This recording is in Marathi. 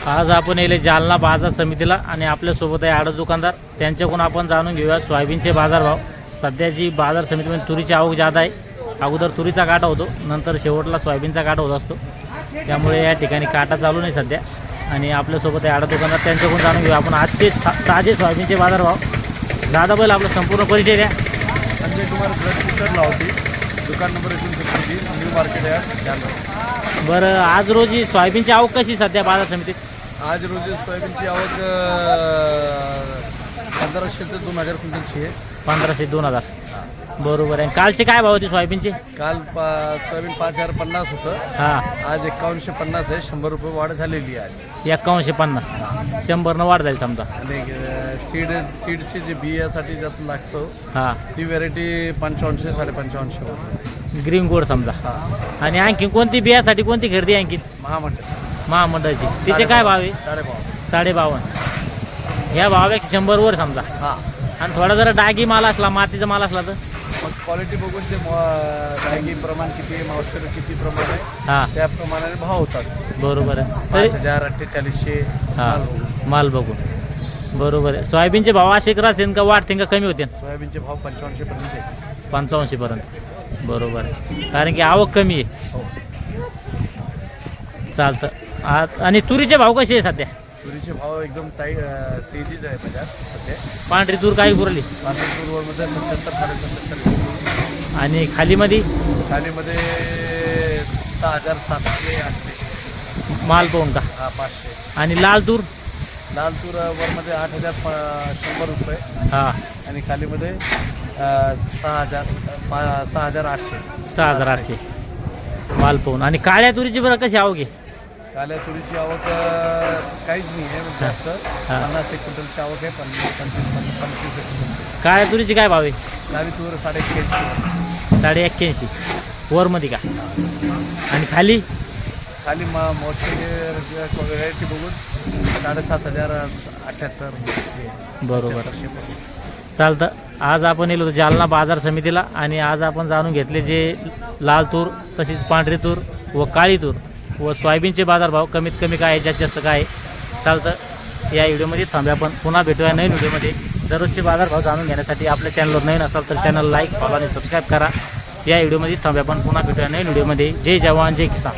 आज आपण येले जालना बाजार समितीला आणि आपल्यासोबत आहे आडत दुकानदार. त्यांच्याकडून आपण जाणून घेऊया सोयाबीनचे बाजारभाव. सध्याची बाजार समितीमध्ये तुरीची आवक जादा आहे. अगोदर तुरीचा काटा होतो, नंतर शेवटला सोयाबीनचा काटा होत असतो. त्यामुळे या ठिकाणी काटा चालू नाही सध्या. आणि आपल्यासोबत आहे आडत दुकानदार, त्यांच्याकडून जाणून घेऊया आपण आजचे ताजे सोयाबीनचे बाजारभाव. दादा बैल आपला संपूर्ण परिचय द्या. संजय कुमार ब्लड लावती, दुकान number 29 new market yard Jalna. बरं, आज रोजी सोयाबीनची आवक कशी सध्या बाजार समितीत? आज रोजी सोयाबीनची आवक 1500 ते 2000 क्विंटलची आहे. 1500 ते 2000. बरोबर आहे. कालचे काय भाव होते सोयाबीनचे? काल सोयाबीन 5050 होतं. हां, आज 5150 आहे. 100 रुपये वाढ झालेली आहे. 5150. 100 वाढ जाईल समजा. आणि सीडची जी बियासाठी जास्त लागतो हां, ती व्हेरायटी 5500 5550 होतं. ग्रीन गोड समजा. हां, आणि आणखी कोणती बियासाठी कोणती खरेदी आणखी? महामंडळ महामंडळाची. तिचे काय भाव आहे? 52. 52. ह्या भावापेक्षा 100 वर समजा. हां, आणि थोडा जरा डागी माल असला, मातीचा माल असला तर मग क्वालिटी बघून ते बॅगी प्रमाण किती आहे, मॉइश्चर किती प्रमाण आहे, हां, त्या प्रमाणाने भाव होतात. बरोबर आहे. तरी 5000 4800 हां, माल बघून. बरोबर आहे. सोयाबीनचे भाव असे राहतील का वाढतील का कमी होतील? सोयाबीनचे भाव 5500 पर्यंत आहे. 55 पर्यंत. बरोबर आहे. कारण की आवक कमी आहे. हो. चालतं. आणि तुरीचे भाव कसे आहे सध्या? तुरीचे भाव एकदम तेजीच आहे बाजार सध्या. पांढरी तूर काही पुरली. मध्ये 77 77. आणि खालीमध्ये खालीमध्ये 6700 800. माल पाहून का? 500. आणि लाल तूर? लाल तूर वरमध्ये 8100 रुपये हां, आणि खालीमध्ये 6800. 6800 माल पाहून. आणि काळ्या तुरीची बरं कशी आवक आहे? काल्या तुरीची आवक काहीच नाही आहे जास्त. हां. 50 एक क्विंटलची आवक आहे. 25 क्विंटल. काळ्या तुरीची काय भाव आहे? काली तूर 8150. 81.5 वरमध्ये का? आणि खाली? खाली मोठी व्हरायटी बघून 7500 78. बरोबर. चालतं. आज आपण येलो होतो जालना बाजार समितीला आणि आज आपण जाणून घेतले जे लाल तूर, तशीच पांढरी तूर व काळी तूर व सोयाबीनचे बाजारभाव कमीत कमी काय आहे, जास्तीत जास्त काय आहे. चालतं. या व्हिडिओमध्ये थांबूया. आपण पुन्हा भेटूया नवीन व्हिडिओमध्ये. दररोजचे बाजारभाव जाणून घेण्यासाठी आपल्या चॅनलवर नवीन असाल तर चॅनल लाईक, फॉलो आणि सबस्क्राईब करा. या व्हिडिओमध्ये थांबूया. आपण पुन्हा भेटूया नवीन व्हिडिओमध्ये. जय जवान जय किसान.